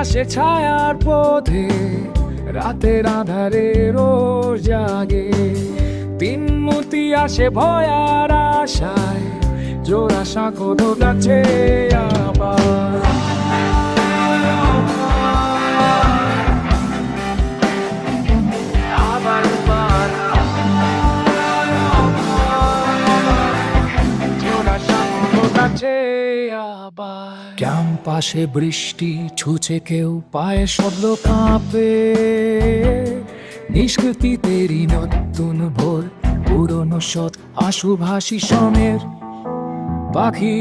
আসে ছায়ার পথে, রাতের আধারে রোজ জাগে। তিনমুতি আসে ভয়ার আশায়, জোড়া সাঁকো দোলাচ্ছে আবার। ক্যাম্পাসে বৃষ্টি ছুঁচে কেউ, পায়ে শব্দ কাঁপে। নিষ্কৃতিতেরই নতুন ভোর, পুরনো সৎ আশুভাষী সমের পাখি।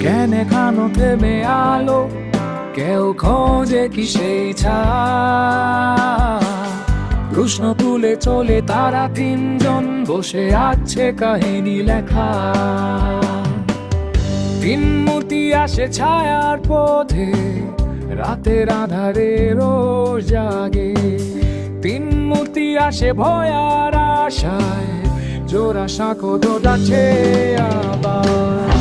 কেনে খানো থেমে আলো, কেউ খোঁজে কি সেই ছায়া। প্রশ্ন তুলে চলে তারা তিনজন, বসে আছে কাহিনী লেখা। তিনমুতি আসে ছায়ার পথে, রাতের আধারে রোজ জাগে। তিনমুতি আসে ভয়ার আশায়, জোড়া সাঁকো দোলাচ্ছে আবার।